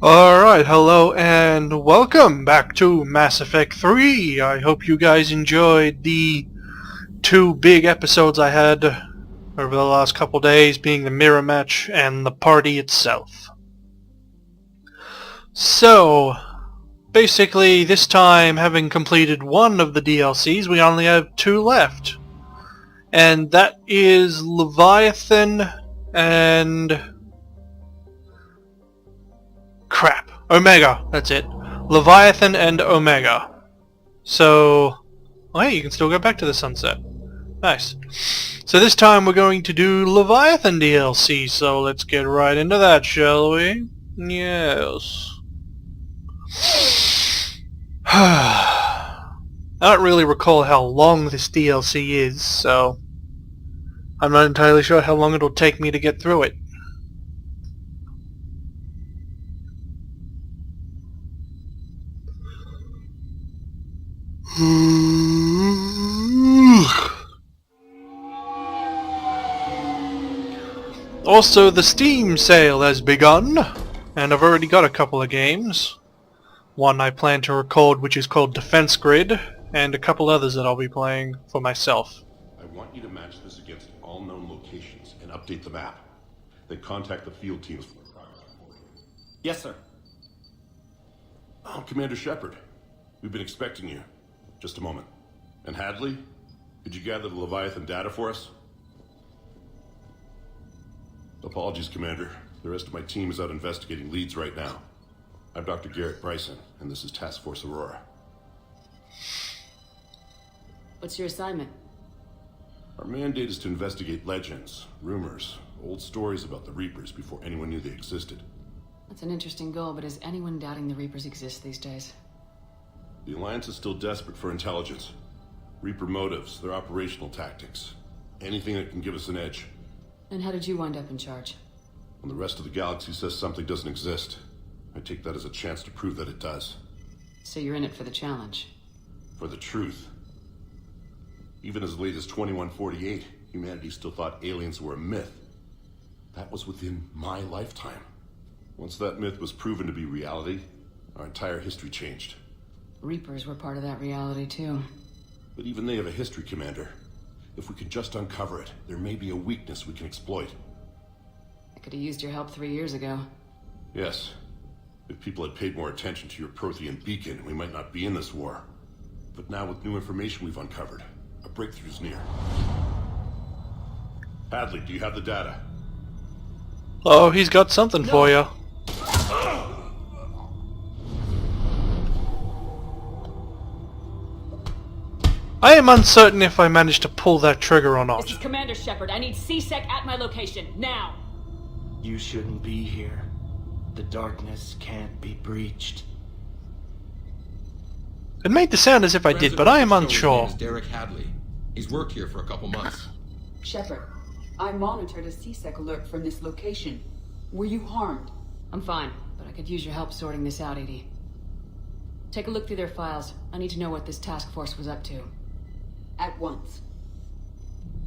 Alright, hello and welcome back to Mass Effect 3. I hope you guys enjoyed the two big episodes I had over the last couple days, being the mirror match and the party itself. So, basically this time, having completed one of the DLCs, we only have two left. And that is Leviathan and... crap. Omega, that's it. Leviathan and Omega. So... oh hey, you can still go back to the sunset. Nice. So this time we're going to do Leviathan DLC, so let's get right into that, shall we? Yes. I don't really recall how long this DLC is, so... I'm not entirely sure how long it'll take me to get through it. Also, the Steam sale has begun, and I've already got a couple of games. One I plan to record, which is called Defense Grid, and a couple others that I'll be playing for myself. I want you to match this against all known locations and update the map. Then contact the field teams for progress reporting. Yes, sir. Oh, Commander Shepard. We've been expecting you. Just a moment. And Hadley, could you gather the Leviathan data for us? Apologies, Commander. The rest of my team is out investigating leads right now. I'm Dr. Garrett Bryson, and this is Task Force Aurora. What's your assignment? Our mandate is to investigate legends, rumors, old stories about the Reapers before anyone knew they existed. That's an interesting goal, but is anyone doubting the Reapers exist these days? The Alliance is still desperate for intelligence. Reaper motives, their operational tactics. Anything that can give us an edge. And how did you wind up in charge? When the rest of the galaxy says something doesn't exist, I take that as a chance to prove that it does. So you're in it for the challenge? For the truth. Even as late as 2148, humanity still thought aliens were a myth. That was within my lifetime. Once that myth was proven to be reality, our entire history changed. Reapers were part of that reality too. But even they have a history, Commander. If we can just uncover it, there may be a weakness we can exploit. I could have used your help 3 years ago. Yes. If people had paid more attention to your Prothean beacon, we might not be in this war. But now with new information we've uncovered, a breakthrough's near. Hadley, do you have the data? Oh, he's got something for you. I am uncertain if I managed to pull that trigger or not. This is Commander Shepard. I need C-Sec at my location, now! You shouldn't be here. The darkness can't be breached. It made the sound as if I did, but I am unsure. Derek Hadley. He's worked here for a couple months. Shepard, I monitored a C-Sec alert from this location. Were you harmed? I'm fine, but I could use your help sorting this out, EDI. Take a look through their files. I need to know what this task force was up to. At once.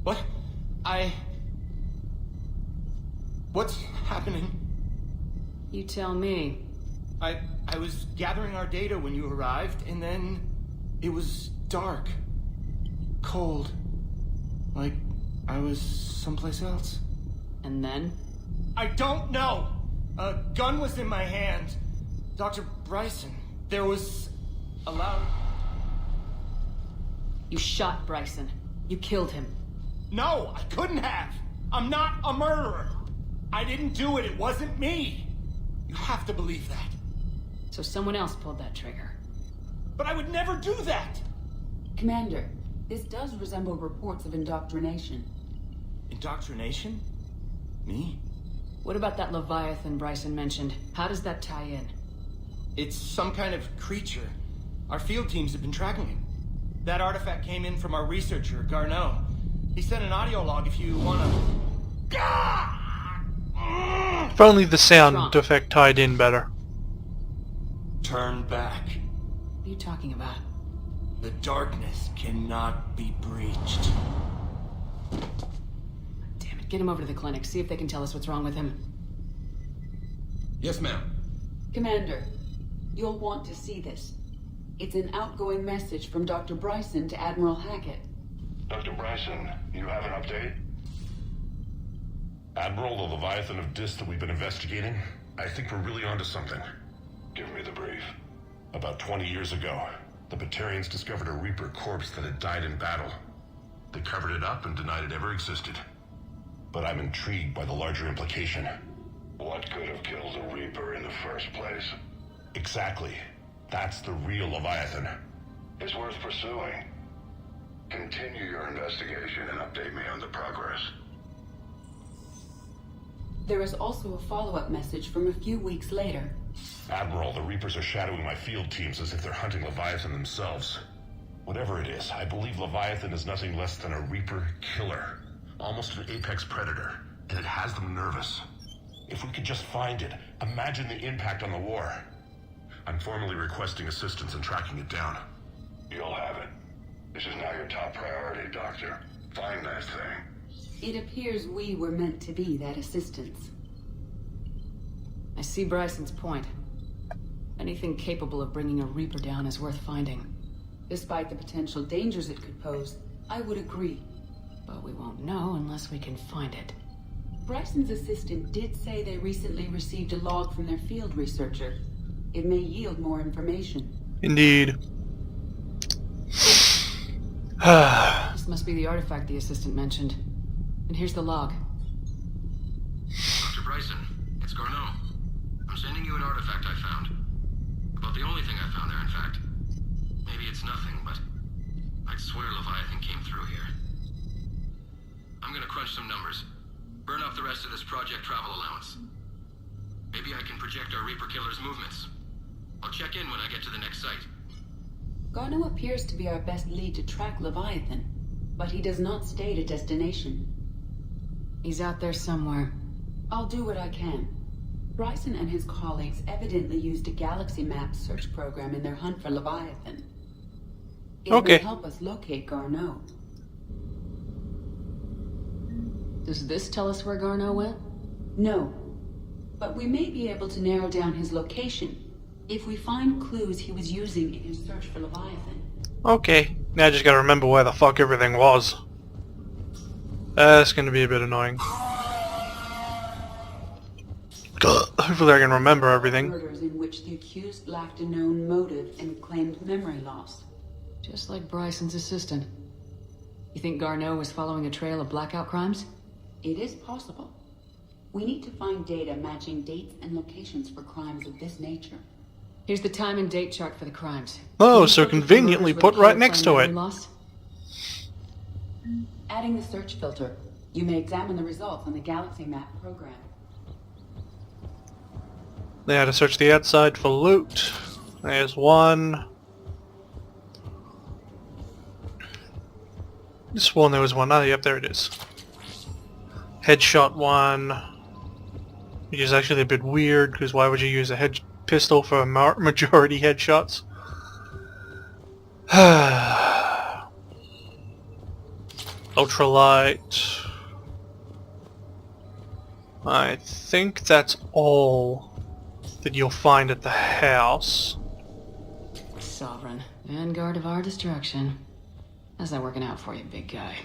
What? What's happening? You tell me. I was gathering our data when you arrived, and then it was dark. Cold. Like I was someplace else. And then? I don't know! A gun was in my hand. Dr. Bryson, there was a loud... You shot Bryson. You killed him. No, I couldn't have! I'm not a murderer! I didn't do it, it wasn't me! You have to believe that. So someone else pulled that trigger. But I would never do that! Commander, this does resemble reports of indoctrination. Indoctrination? Me? What about that Leviathan Bryson mentioned? How does that tie in? It's some kind of creature. Our field teams have been tracking it. That artifact came in from our researcher, Garneau. He sent an audio log if you wanna... If only the sound effect tied in better. Turn back. What are you talking about? The darkness cannot be breached. Damn it, get him over to the clinic. See if they can tell us what's wrong with him. Yes, ma'am. Commander, you'll want to see this. It's an outgoing message from Dr. Bryson to Admiral Hackett. Dr. Bryson, you have an update? Admiral, the Leviathan of Dis that we've been investigating, I think we're really onto something. Give me the brief. About 20 years ago, the Batarians discovered a Reaper corpse that had died in battle. They covered it up and denied it ever existed. But I'm intrigued by the larger implication. What could have killed a Reaper in the first place? Exactly. That's the real Leviathan. It's worth pursuing. Continue your investigation and update me on the progress. There is also a follow-up message from a few weeks later. Admiral, the Reapers are shadowing my field teams as if they're hunting Leviathan themselves. Whatever it is, I believe Leviathan is nothing less than a Reaper killer. Almost an apex predator, and it has them nervous. If we could just find it, imagine the impact on the war. I'm formally requesting assistance in tracking it down. You'll have it. This is now your top priority, Doctor. Find that thing. It appears we were meant to be that assistance. I see Bryson's point. Anything capable of bringing a Reaper down is worth finding. Despite the potential dangers it could pose, I would agree. But we won't know unless we can find it. Bryson's assistant did say they recently received a log from their field researcher. It may yield more information. Indeed. This must be the artifact the assistant mentioned. And here's the log. Dr. Bryson, it's Garneau. I'm sending you an artifact I found. About the only thing I found there, in fact. Maybe it's nothing, but I'd swear Leviathan came through here. I'm gonna crunch some numbers. Burn off the rest of this project travel allowance. Maybe I can project our Reaper killer's movements. I'll check in when I get to the next site. Garneau appears to be our best lead to track Leviathan, but he does not state a destination. He's out there somewhere. I'll do what I can. Bryson and his colleagues evidently used a galaxy map search program in their hunt for Leviathan. It Okay. will help us locate Garneau. Does this tell us where Garneau went? No, but we may be able to narrow down his location if we find clues he was using in his search for Leviathan. Okay. Now I just gotta remember where the fuck everything was. That's gonna be a bit annoying. Hopefully I can remember everything. Murders in which the accused lacked a known motive and claimed memory loss. Just like Bryson's assistant. You think Garneau was following a trail of Blackout crimes? It is possible. We need to find data matching dates and locations for crimes of this nature. Here's the time and date chart for the crimes. Oh, Can you so filter for conveniently murders where put the right killer next to claimed it. memory loss? Adding the search filter, you may examine the results on the galaxy map program. They had to search the outside for loot. There's one. I sworn there was one. Oh, yep, there it is. Headshot one. Which is actually a bit weird, because why would you use a head pistol for majority headshots? Ultralight. I think that's all that you'll find at the house. Sovereign. Vanguard of our destruction. How's that working out for you, big guy?